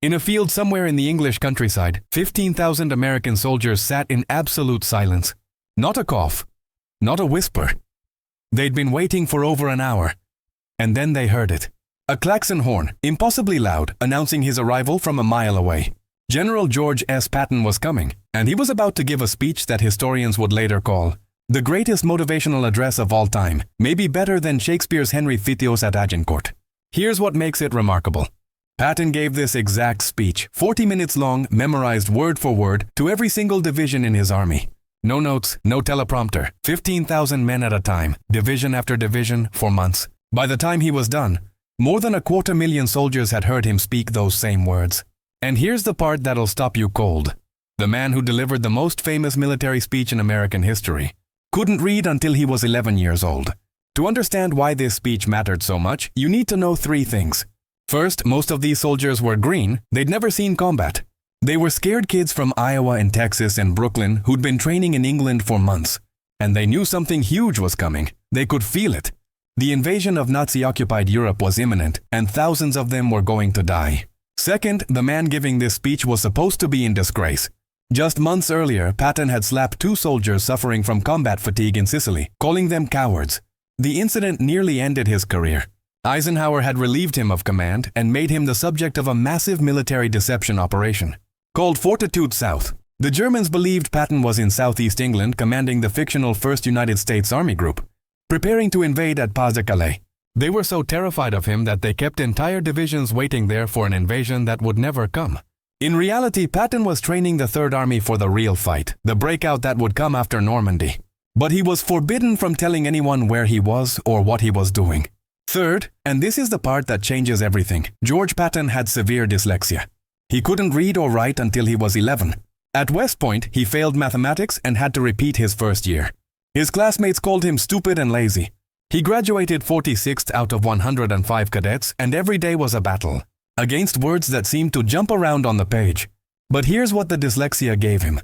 In a field somewhere in the English countryside, 15,000 American soldiers sat in absolute silence. Not a cough, not a whisper. They'd been waiting for over an hour. And then they heard it. A klaxon horn, impossibly loud, announcing his arrival from a mile away. General George S. Patton was coming, and he was about to give a speech that historians would later call the greatest motivational address of all time, maybe better than Shakespeare's Henry Theseus at Agincourt. Here's what makes it remarkable. Patton gave this exact speech, 40 minutes long, memorized word for word, to every single division in his army. No notes, no teleprompter, 15,000 men at a time, division after division, for months. By the time he was done, more than 250,000 soldiers had heard him speak those same words. And here's the part that'll stop you cold. The man who delivered the most famous military speech in American history couldn't read until he was 11 years old. To understand why this speech mattered so much, you need to know 3 things. First, most of these soldiers were green. They'd never seen combat. They were scared kids from Iowa and Texas and Brooklyn who'd been training in England for months. And they knew something huge was coming. They could feel it. The invasion of Nazi-occupied Europe was imminent, and thousands of them were going to die. Second, the man giving this speech was supposed to be in disgrace. Just months earlier, Patton had slapped 2 soldiers suffering from combat fatigue in Sicily, calling them cowards. The incident nearly ended his career. Eisenhower had relieved him of command and made him the subject of a massive military deception operation called Fortitude South. The Germans believed Patton was in southeast England commanding the fictional 1st United States Army Group, preparing to invade at Pas-de-Calais. They were so terrified of him that they kept entire divisions waiting there for an invasion that would never come. In reality, Patton was training the Third Army for the real fight, the breakout that would come after Normandy. But he was forbidden from telling anyone where he was or what he was doing. Third, and this is the part that changes everything, George Patton had severe dyslexia. He couldn't read or write until he was 11. At West Point, he failed mathematics and had to repeat his first year. His classmates called him stupid and lazy. He graduated 46th out of 105 cadets, and every day was a battle against words that seemed to jump around on the page. But here's what the dyslexia gave him: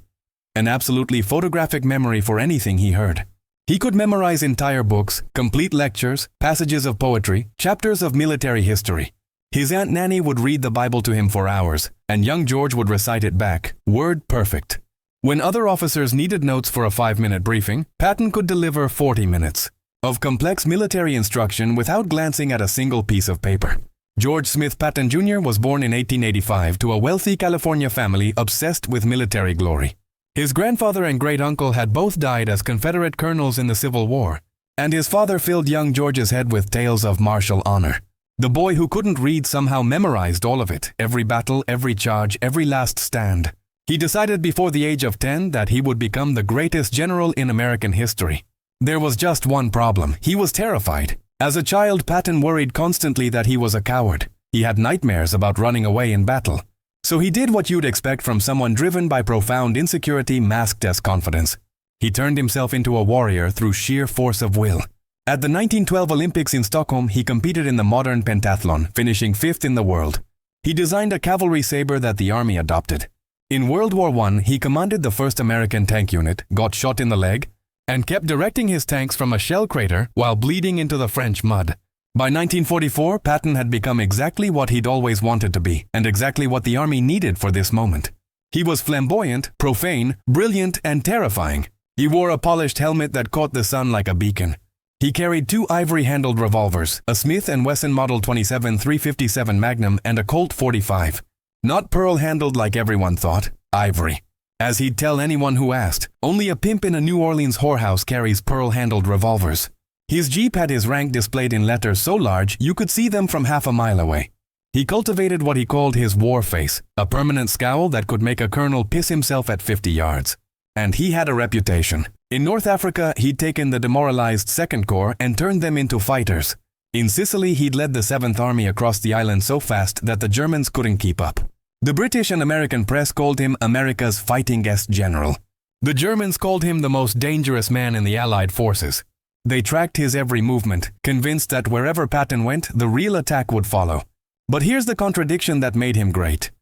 an absolutely photographic memory for anything he heard. He could memorize entire books, complete lectures, passages of poetry, chapters of military history. His Aunt Nanny would read the Bible to him for hours, and young George would recite it back, word perfect. When other officers needed notes for a 5-minute briefing, Patton could deliver 40 minutes of complex military instruction without glancing at a single piece of paper. George Smith Patton Jr. was born in 1885 to a wealthy California family obsessed with military glory. His grandfather and great-uncle had both died as Confederate colonels in the Civil War, and his father filled young George's head with tales of martial honor. The boy who couldn't read somehow memorized all of it, every battle, every charge, every last stand. He decided before the age of 10 that he would become the greatest general in American history. There was just one problem: he was terrified. As a child, Patton worried constantly that he was a coward. He had nightmares about running away in battle. So he did what you'd expect from someone driven by profound insecurity masked as confidence. He turned himself into a warrior through sheer force of will. At the 1912 Olympics in Stockholm, he competed in the modern pentathlon, finishing 5th in the world. He designed a cavalry saber that the army adopted. In World War I, he commanded the 1st American tank unit, got shot in the leg, and kept directing his tanks from a shell crater while bleeding into the French mud. By 1944, Patton had become exactly what he'd always wanted to be, and exactly what the army needed for this moment. He was flamboyant, profane, brilliant, and terrifying. He wore a polished helmet that caught the sun like a beacon. He carried 2 ivory-handled revolvers, a Smith & Wesson Model 27 .357 Magnum and a Colt .45. Not pearl-handled like everyone thought, ivory. As he'd tell anyone who asked, only a pimp in a New Orleans whorehouse carries pearl-handled revolvers. His Jeep had his rank displayed in letters so large you could see them from half a mile away. He cultivated what he called his war face, a permanent scowl that could make a colonel piss himself at 50 yards. And he had a reputation. In North Africa, he'd taken the demoralized Second Corps and turned them into fighters. In Sicily, he'd led the 7th Army across the island so fast that the Germans couldn't keep up. The British and American press called him America's fightingest general. The Germans called him the most dangerous man in the Allied forces. They tracked his every movement, convinced that wherever Patton went, the real attack would follow. But here's the contradiction that made him great.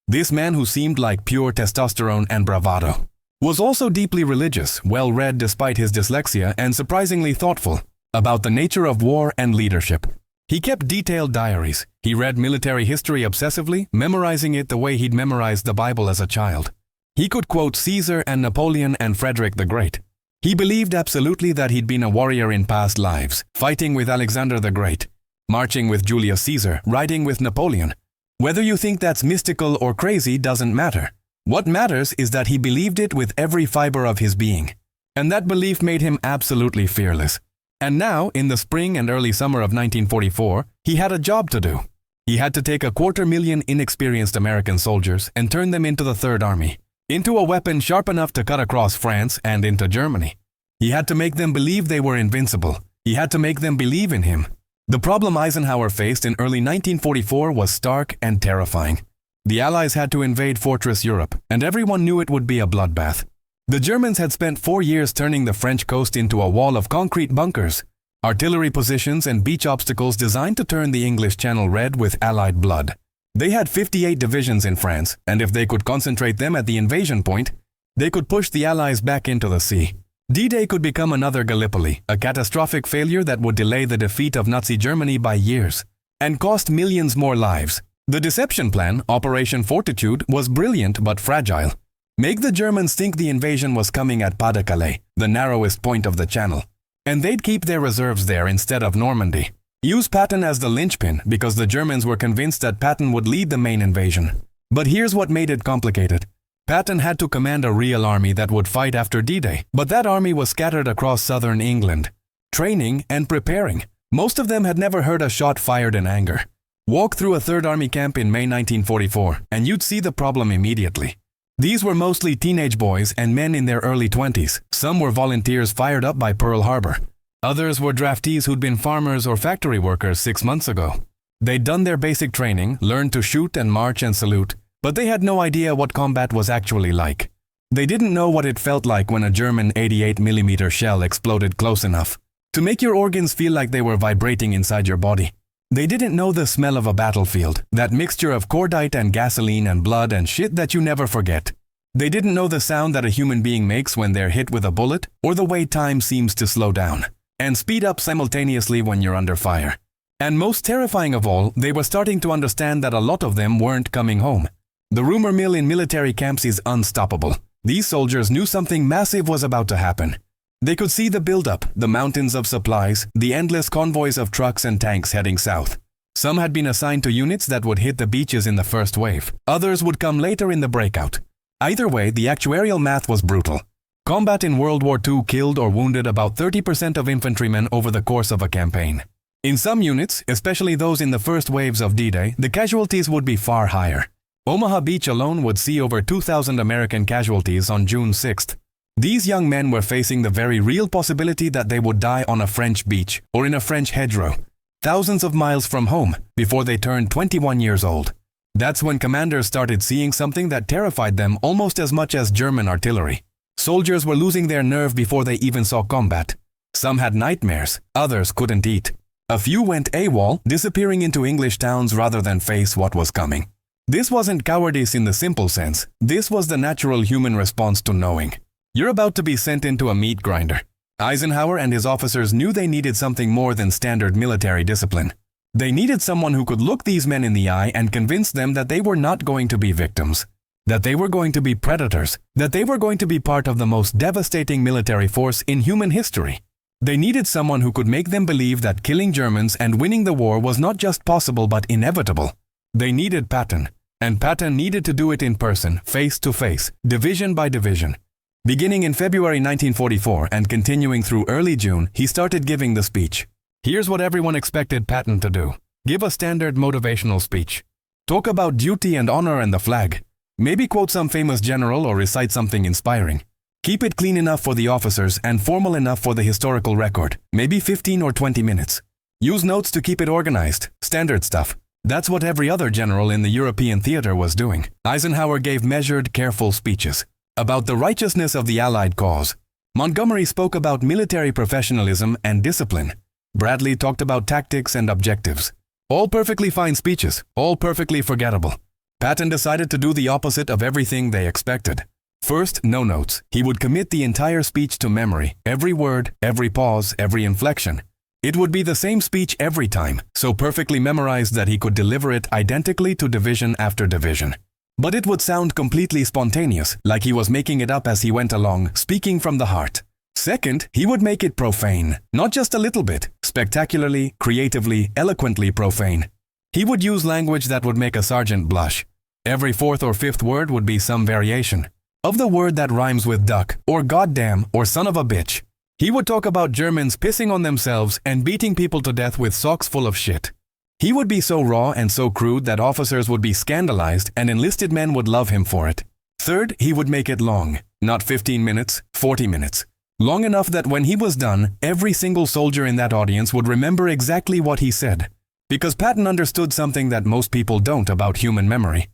This man who seemed like pure testosterone and bravado was also deeply religious, well-read despite his dyslexia, and surprisingly thoughtful about the nature of war and leadership. He kept detailed diaries. He read military history obsessively, memorizing it the way he'd memorized the Bible as a child. He could quote Caesar and Napoleon and Frederick the Great. He believed absolutely that he'd been a warrior in past lives, fighting with Alexander the Great, marching with Julius Caesar, riding with Napoleon. Whether you think that's mystical or crazy doesn't matter. What matters is that he believed it with every fiber of his being. And that belief made him absolutely fearless. And now, in the spring and early summer of 1944, he had a job to do. He had to take 250,000 inexperienced American soldiers and turn them into the Third Army, into a weapon sharp enough to cut across France and into Germany. He had to make them believe they were invincible. He had to make them believe in him. The problem Eisenhower faced in early 1944 was stark and terrifying. The Allies had to invade Fortress Europe, and everyone knew it would be a bloodbath. The Germans had spent 4 years turning the French coast into a wall of concrete bunkers, artillery positions and beach obstacles designed to turn the English Channel red with Allied blood. They had 58 divisions in France, and if they could concentrate them at the invasion point, they could push the Allies back into the sea. D-Day could become another Gallipoli, a catastrophic failure that would delay the defeat of Nazi Germany by years, and cost millions more lives. The deception plan, Operation Fortitude, was brilliant but fragile. Make the Germans think the invasion was coming at Pas-de-Calais, the narrowest point of the Channel, and they'd keep their reserves there instead of Normandy. Use Patton as the linchpin because the Germans were convinced that Patton would lead the main invasion. But here's what made it complicated. Patton had to command a real army that would fight after D-Day, but that army was scattered across southern England, training and preparing. Most of them had never heard a shot fired in anger. Walk through a Third Army camp in May 1944, and you'd see the problem immediately. These were mostly teenage boys and men in their early 20s. Some were volunteers fired up by Pearl Harbor. Others were draftees who'd been farmers or factory workers 6 months ago. They'd done their basic training, learned to shoot and march and salute, but they had no idea what combat was actually like. They didn't know what it felt like when a German 88mm shell exploded close enough to make your organs feel like they were vibrating inside your body. They didn't know the smell of a battlefield, that mixture of cordite and gasoline and blood and shit that you never forget. They didn't know the sound that a human being makes when they're hit with a bullet, or the way time seems to slow down and speed up simultaneously when you're under fire. And most terrifying of all, they were starting to understand that a lot of them weren't coming home. The rumor mill in military camps is unstoppable. These soldiers knew something massive was about to happen. They could see the buildup, the mountains of supplies, the endless convoys of trucks and tanks heading south. Some had been assigned to units that would hit the beaches in the first wave. Others would come later in the breakout. Either way, the actuarial math was brutal. Combat in World War II killed or wounded about 30% of infantrymen over the course of a campaign. In some units, especially those in the first waves of D-Day, the casualties would be far higher. Omaha Beach alone would see over 2,000 American casualties on June 6th. These young men were facing the very real possibility that they would die on a French beach or in a French hedgerow, thousands of miles from home, before they turned 21 years old. That's when commanders started seeing something that terrified them almost as much as German artillery. Soldiers were losing their nerve before they even saw combat. Some had nightmares, others couldn't eat. A few went AWOL, disappearing into English towns rather than face what was coming. This wasn't cowardice in the simple sense. This was the natural human response to knowing. You're about to be sent into a meat grinder. Eisenhower and his officers knew they needed something more than standard military discipline. They needed someone who could look these men in the eye and convince them that they were not going to be victims, that they were going to be predators, that they were going to be part of the most devastating military force in human history. They needed someone who could make them believe that killing Germans and winning the war was not just possible but inevitable. They needed Patton, and Patton needed to do it in person, face to face, division by division. Beginning in February 1944 and continuing through early June, he started giving the speech. Here's what everyone expected Patton to do. Give a standard motivational speech. Talk about duty and honor and the flag. Maybe quote some famous general or recite something inspiring. Keep it clean enough for the officers and formal enough for the historical record. Maybe 15 or 20 minutes. Use notes to keep it organized. Standard stuff. That's what every other general in the European theater was doing. Eisenhower gave measured, careful speeches about the righteousness of the Allied cause. Montgomery spoke about military professionalism and discipline. Bradley talked about tactics and objectives. All perfectly fine speeches, all perfectly forgettable. Patton decided to do the opposite of everything they expected. First, no notes. He would commit the entire speech to memory, every word, every pause, every inflection. It would be the same speech every time, so perfectly memorized that he could deliver it identically to division after division. But it would sound completely spontaneous, like he was making it up as he went along, speaking from the heart. Second, he would make it profane, not just a little bit, spectacularly, creatively, eloquently profane. He would use language that would make a sergeant blush. Every fourth or fifth word would be some variation of the word that rhymes with duck, or goddamn, or son of a bitch. He would talk about Germans pissing on themselves and beating people to death with socks full of shit. He would be so raw and so crude that officers would be scandalized and enlisted men would love him for it. Third, he would make it long, not 15 minutes, 40 minutes. Long enough that when he was done, every single soldier in that audience would remember exactly what he said. Because Patton understood something that most people don't about human memory.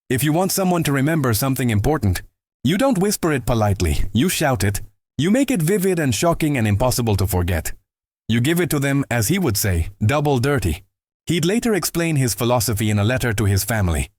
If you want someone to remember something important, you don't whisper it politely, you shout it. You make it vivid and shocking and impossible to forget. You give it to them, as he would say, double dirty. He'd later explain his philosophy in a letter to his family.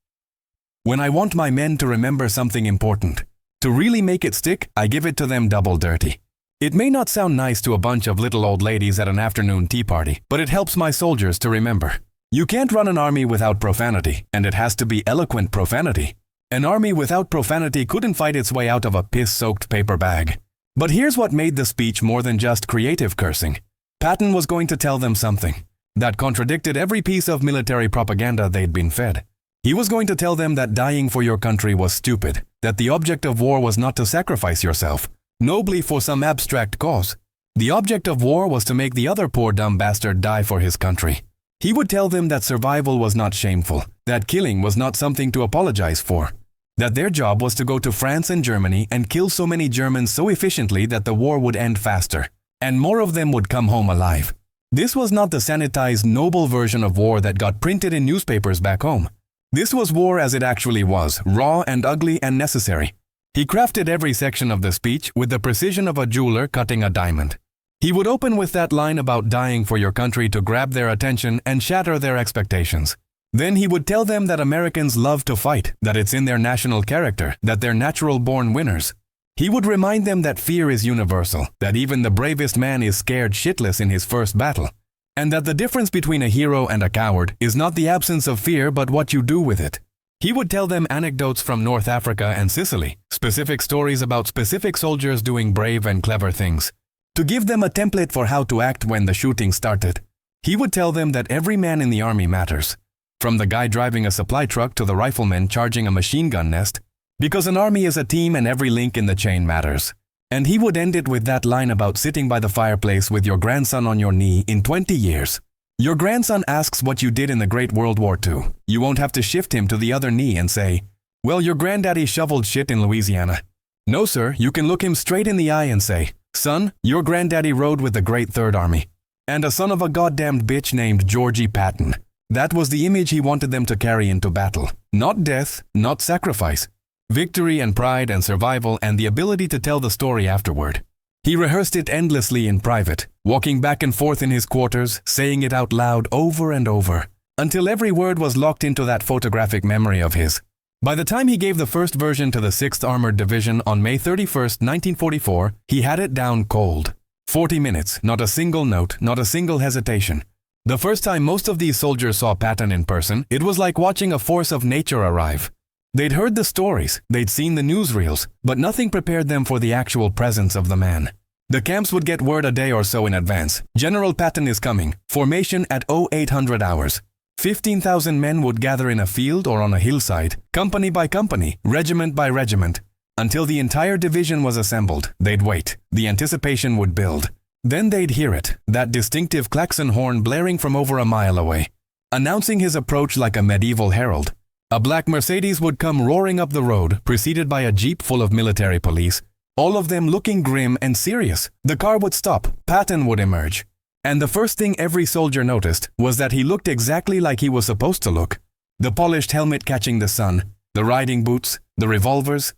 When I want my men to remember something important, to really make it stick, I give it to them double dirty. It may not sound nice to a bunch of little old ladies at an afternoon tea party, but it helps my soldiers to remember. You can't run an army without profanity, and it has to be eloquent profanity. An army without profanity couldn't fight its way out of a piss-soaked paper bag. But here's what made the speech more than just creative cursing. Patton was going to tell them something that contradicted every piece of military propaganda they'd been fed. He was going to tell them that dying for your country was stupid, that the object of war was not to sacrifice yourself, nobly for some abstract cause. The object of war was to make the other poor dumb bastard die for his country. He would tell them that survival was not shameful, that killing was not something to apologize for. That their job was to go to France and Germany and kill so many Germans so efficiently that the war would end faster, and more of them would come home alive. This was not the sanitized, noble version of war that got printed in newspapers back home. This was war as it actually was, raw and ugly and necessary. He crafted every section of the speech with the precision of a jeweler cutting a diamond. He would open with that line about dying for your country to grab their attention and shatter their expectations. Then he would tell them that Americans love to fight, that it's in their national character, that they're natural-born winners. He would remind them that fear is universal, that even the bravest man is scared shitless in his first battle, and that the difference between a hero and a coward is not the absence of fear but what you do with it. He would tell them anecdotes from North Africa and Sicily, specific stories about specific soldiers doing brave and clever things, to give them a template for how to act when the shooting started. He would tell them that every man in the army matters. From the guy driving a supply truck to the rifleman charging a machine gun nest, because an army is a team and every link in the chain matters. And he would end it with that line about sitting by the fireplace with your grandson on your knee in 20 years. Your grandson asks what you did in the Great World War II. You won't have to shift him to the other knee and say, well, your granddaddy shoveled shit in Louisiana. No, sir, you can look him straight in the eye and say, son, your granddaddy rode with the Great Third Army. And a son of a goddamned bitch named Georgie Patton. That was the image he wanted them to carry into battle. Not death, not sacrifice. Victory and pride and survival and the ability to tell the story afterward. He rehearsed it endlessly in private, walking back and forth in his quarters, saying it out loud over and over, until every word was locked into that photographic memory of his. By the time he gave the first version to the 6th Armored Division on May 31st, 1944, he had it down cold. 40 minutes, not a single note, not a single hesitation. The first time most of these soldiers saw Patton in person, it was like watching a force of nature arrive. They'd heard the stories, they'd seen the newsreels, but nothing prepared them for the actual presence of the man. The camps would get word a day or so in advance. General Patton is coming. Formation at 0800 hours. 15,000 men would gather in a field or on a hillside, company by company, regiment by regiment. Until the entire division was assembled, they'd wait. The anticipation would build. Then they'd hear it, that distinctive klaxon horn blaring from over a mile away, announcing his approach like a medieval herald. A black Mercedes would come roaring up the road, preceded by a jeep full of military police, all of them looking grim and serious. The car would stop, Patton would emerge. And the first thing every soldier noticed was that he looked exactly like he was supposed to look. The polished helmet catching the sun, the riding boots, the revolvers.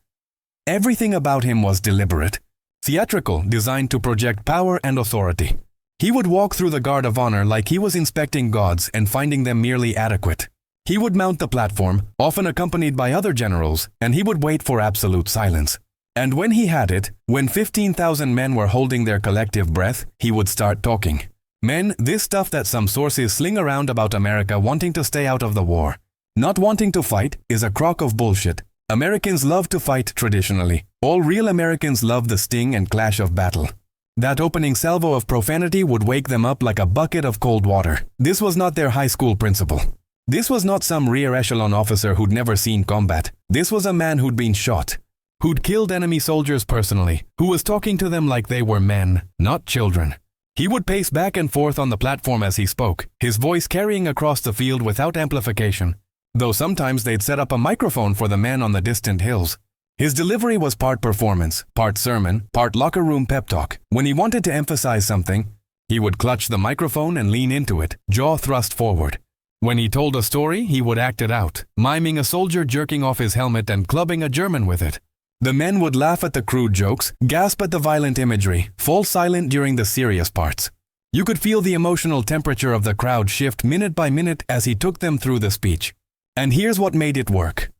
Everything about him was deliberate. Theatrical, designed to project power and authority. He would walk through the guard of honor like he was inspecting gods and finding them merely adequate. He would mount the platform, often accompanied by other generals, and he would wait for absolute silence. And when he had it, when 15,000 men were holding their collective breath, he would start talking. Men, this stuff that some sources sling around about America wanting to stay out of the war, not wanting to fight, is a crock of bullshit. Americans love to fight traditionally. All real Americans love the sting and clash of battle. That opening salvo of profanity would wake them up like a bucket of cold water. This was not their high school principal. This was not some rear echelon officer who'd never seen combat. This was a man who'd been shot, who'd killed enemy soldiers personally, who was talking to them like they were men, not children. He would pace back and forth on the platform as he spoke, his voice carrying across the field without amplification, though sometimes they'd set up a microphone for the men on the distant hills. His delivery was part performance, part sermon, part locker room pep talk. When he wanted to emphasize something, he would clutch the microphone and lean into it, jaw thrust forward. When he told a story, he would act it out, miming a soldier jerking off his helmet and clubbing a German with it. The men would laugh at the crude jokes, gasp at the violent imagery, fall silent during the serious parts. You could feel the emotional temperature of the crowd shift minute by minute as he took them through the speech. And here's what made it work.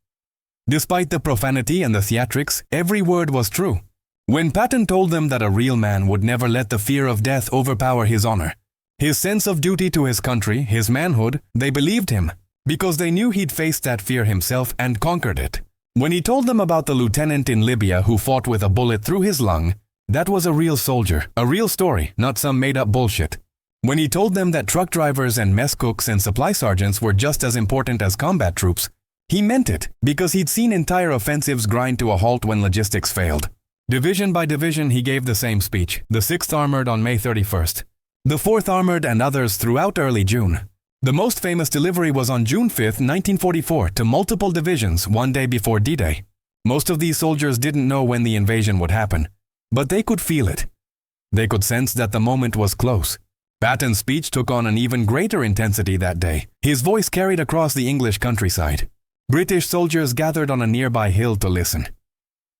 Despite the profanity and the theatrics, every word was true. When Patton told them that a real man would never let the fear of death overpower his honor, his sense of duty to his country, his manhood, they believed him, because they knew he'd faced that fear himself and conquered it. When he told them about the lieutenant in Libya who fought with a bullet through his lung, that was a real soldier, a real story, not some made-up bullshit. When he told them that truck drivers and mess cooks and supply sergeants were just as important as combat troops, he meant it, because he'd seen entire offensives grind to a halt when logistics failed. Division by division he gave the same speech, the 6th Armored on May 31st, the 4th Armored and others throughout early June. The most famous delivery was on June 5, 1944, to multiple divisions one day before D-Day. Most of these soldiers didn't know when the invasion would happen, but they could feel it. They could sense that the moment was close. Patton's speech took on an even greater intensity that day. His voice carried across the English countryside. British soldiers gathered on a nearby hill to listen.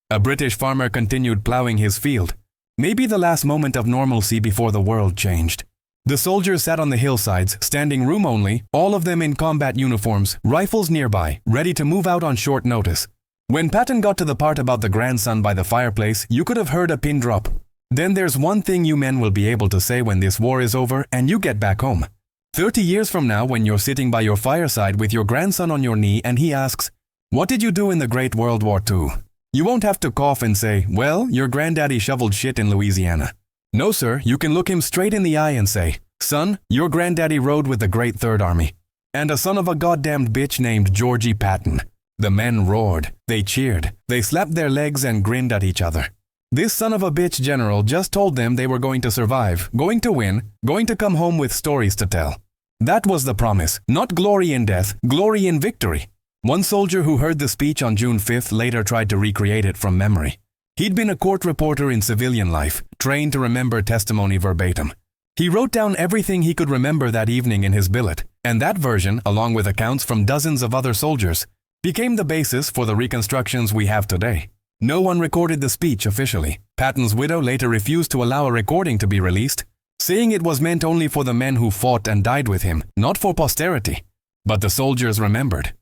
A British farmer continued plowing his field, maybe the last moment of normalcy before the world changed. The soldiers sat on the hillsides, standing room only, all of them in combat uniforms, rifles nearby, ready to move out on short notice. When Patton got to the part about the grandson by the fireplace, you could have heard a pin drop. Then there's one thing you men will be able to say when this war is over and you get back home. 30 years from now, when you're sitting by your fireside with your grandson on your knee and he asks, "What did you do in the Great World War II?" You won't have to cough and say, "Well, your granddaddy shoveled shit in Louisiana." No, sir, you can look him straight in the eye and say, "Son, your granddaddy rode with the Great Third Army, and a son of a goddamned bitch named Georgie Patton." The men roared, they cheered, they slapped their legs and grinned at each other. This son of a bitch general just told them they were going to survive, going to win, going to come home with stories to tell. That was the promise, not glory in death, glory in victory. One soldier who heard the speech on June 5th later tried to recreate it from memory. He'd been a court reporter in civilian life, trained to remember testimony verbatim. He wrote down everything he could remember that evening in his billet, and that version, along with accounts from dozens of other soldiers, became the basis for the reconstructions we have today. No one recorded the speech officially. Patton's widow later refused to allow a recording to be released, saying it was meant only for the men who fought and died with him, not for posterity. But the soldiers remembered.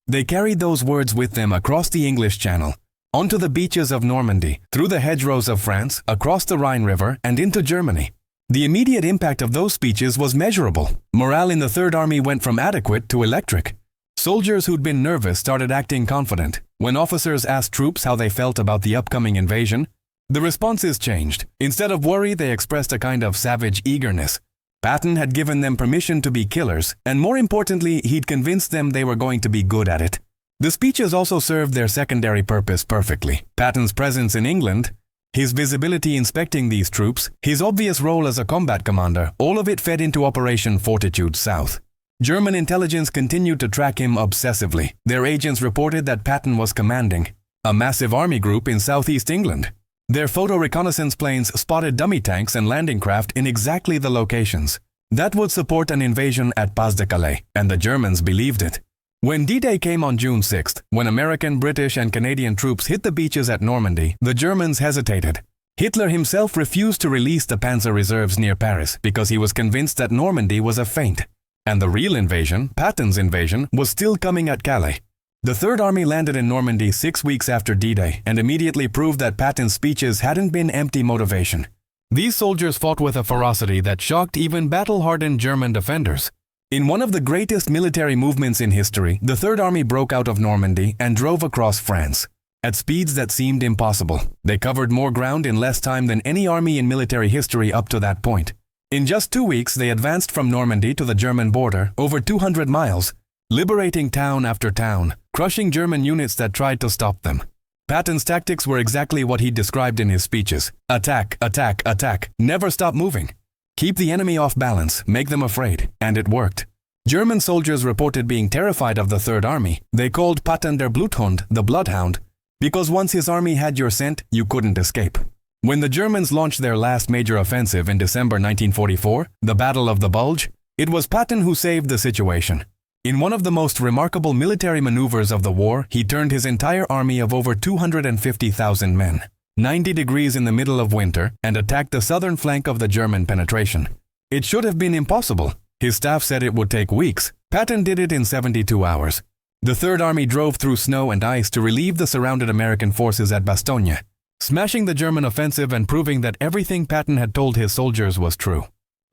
They carried those words with them across the English Channel, onto the beaches of Normandy, through the hedgerows of France, across the Rhine River, and into Germany. The immediate impact of those speeches was measurable. Morale in the Third Army went from adequate to electric. Soldiers who'd been nervous started acting confident. When officers asked troops how they felt about the upcoming invasion, the responses changed. Instead of worry, they expressed a kind of savage eagerness. Patton had given them permission to be killers, and more importantly, he'd convinced them they were going to be good at it. The speeches also served their secondary purpose perfectly. Patton's presence in England, his visibility inspecting these troops, his obvious role as a combat commander, all of it fed into Operation Fortitude South. German intelligence continued to track him obsessively. Their agents reported that Patton was commanding a massive army group in southeast England. Their photo reconnaissance planes spotted dummy tanks and landing craft in exactly the locations that would support an invasion at Pas-de-Calais, and the Germans believed it. When D-Day came on June 6th, when American, British, and Canadian troops hit the beaches at Normandy, the Germans hesitated. Hitler himself refused to release the panzer reserves near Paris because he was convinced that Normandy was a feint. And the real invasion, Patton's invasion, was still coming at Calais. The Third Army landed in Normandy 6 weeks after D-Day and immediately proved that Patton's speeches hadn't been empty motivation. These soldiers fought with a ferocity that shocked even battle-hardened German defenders. In one of the greatest military movements in history, the Third Army broke out of Normandy and drove across France. At speeds that seemed impossible, they covered more ground in less time than any army in military history up to that point. In just 2 weeks, they advanced from Normandy to the German border, over 200 miles, liberating town after town, crushing German units that tried to stop them. Patton's tactics were exactly what he described in his speeches. Attack, attack, attack, never stop moving. Keep the enemy off balance, make them afraid, and it worked. German soldiers reported being terrified of the Third Army. They called Patton der Bluthund, the bloodhound, because once his army had your scent, you couldn't escape. When the Germans launched their last major offensive in December 1944, the Battle of the Bulge, it was Patton who saved the situation. In one of the most remarkable military maneuvers of the war, he turned his entire army of over 250,000 men, 90 degrees in the middle of winter, and attacked the southern flank of the German penetration. It should have been impossible. His staff said it would take weeks. Patton did it in 72 hours. The Third Army drove through snow and ice to relieve the surrounded American forces at Bastogne, smashing the German offensive and proving that everything Patton had told his soldiers was true.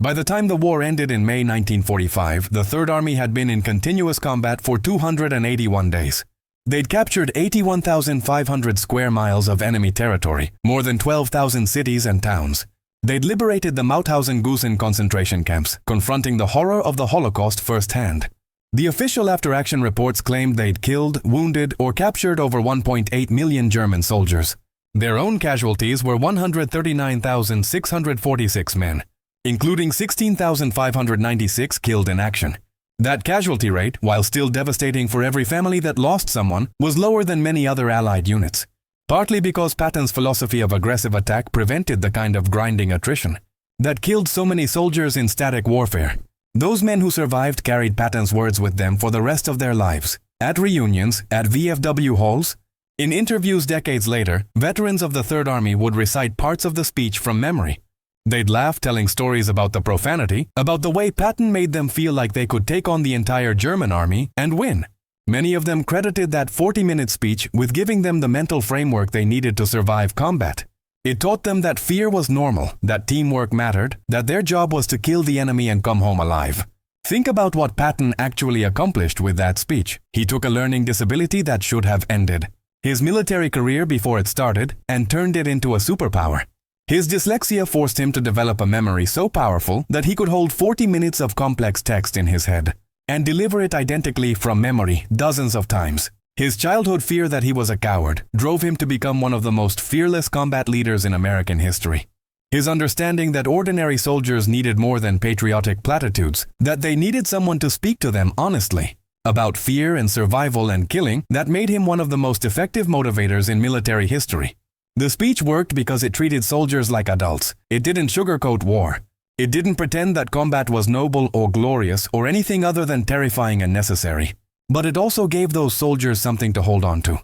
By the time the war ended in May 1945, the Third Army had been in continuous combat for 281 days. They'd captured 81,500 square miles of enemy territory, more than 12,000 cities and towns. They'd liberated the Mauthausen-Gusen concentration camps, confronting the horror of the Holocaust firsthand. The official after-action reports claimed they'd killed, wounded, or captured over 1.8 million German soldiers. Their own casualties were 139,646 men, including 16,596 killed in action. That casualty rate, while still devastating for every family that lost someone, was lower than many other Allied units, partly because Patton's philosophy of aggressive attack prevented the kind of grinding attrition that killed so many soldiers in static warfare. Those men who survived carried Patton's words with them for the rest of their lives. At reunions, at VFW halls, in interviews decades later, veterans of the Third Army would recite parts of the speech from memory. They'd laugh telling stories about the profanity, about the way Patton made them feel like they could take on the entire German army and win. Many of them credited that 40-minute speech with giving them the mental framework they needed to survive combat. It taught them that fear was normal, that teamwork mattered, that their job was to kill the enemy and come home alive. Think about what Patton actually accomplished with that speech. He took a learning disability that should have ended his military career before it started and turned it into a superpower. His dyslexia forced him to develop a memory so powerful that he could hold 40 minutes of complex text in his head and deliver it identically from memory dozens of times. His childhood fear that he was a coward drove him to become one of the most fearless combat leaders in American history. His understanding that ordinary soldiers needed more than patriotic platitudes, that they needed someone to speak to them honestly about fear and survival and killing, that made him one of the most effective motivators in military history. The speech worked because it treated soldiers like adults. It didn't sugarcoat war. It didn't pretend that combat was noble or glorious or anything other than terrifying and necessary. But it also gave those soldiers something to hold on to.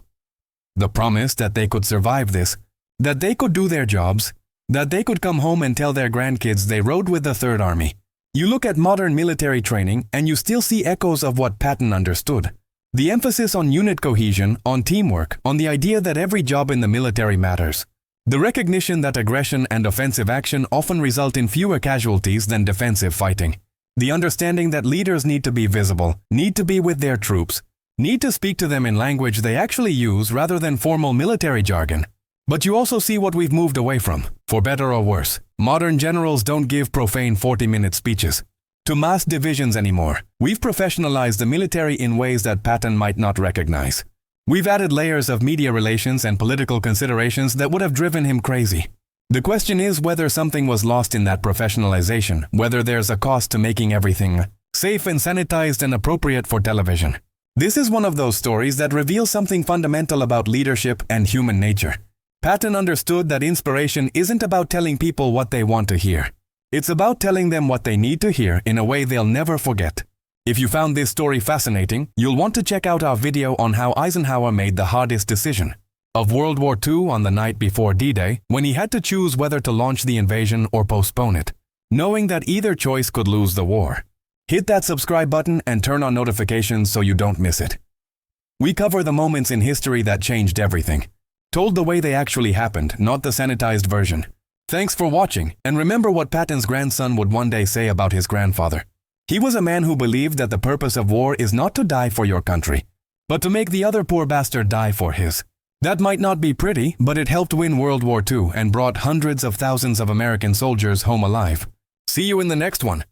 The promise that they could survive this, that they could do their jobs, that they could come home and tell their grandkids they rode with the Third Army. You look at modern military training and you still see echoes of what Patton understood. The emphasis on unit cohesion, on teamwork, on the idea that every job in the military matters. The recognition that aggression and offensive action often result in fewer casualties than defensive fighting. The understanding that leaders need to be visible, need to be with their troops, need to speak to them in language they actually use rather than formal military jargon. But you also see what we've moved away from, for better or worse. Modern generals don't give profane 40-minute speeches to mass divisions anymore. We've professionalized the military in ways that Patton might not recognize. We've added layers of media relations and political considerations that would have driven him crazy. The question is whether something was lost in that professionalization, whether there's a cost to making everything safe and sanitized and appropriate for television. This is one of those stories that reveals something fundamental about leadership and human nature. Patton understood that inspiration isn't about telling people what they want to hear. It's about telling them what they need to hear in a way they'll never forget. If you found this story fascinating, you'll want to check out our video on how Eisenhower made the hardest decision of World War II on the night before D-Day, when he had to choose whether to launch the invasion or postpone it, knowing that either choice could lose the war. Hit that subscribe button and turn on notifications so you don't miss it. We cover the moments in history that changed everything, told the way they actually happened, not the sanitized version. Thanks for watching, and remember what Patton's grandson would one day say about his grandfather. He was a man who believed that the purpose of war is not to die for your country, but to make the other poor bastard die for his. That might not be pretty, but it helped win World War II and brought hundreds of thousands of American soldiers home alive. See you in the next one.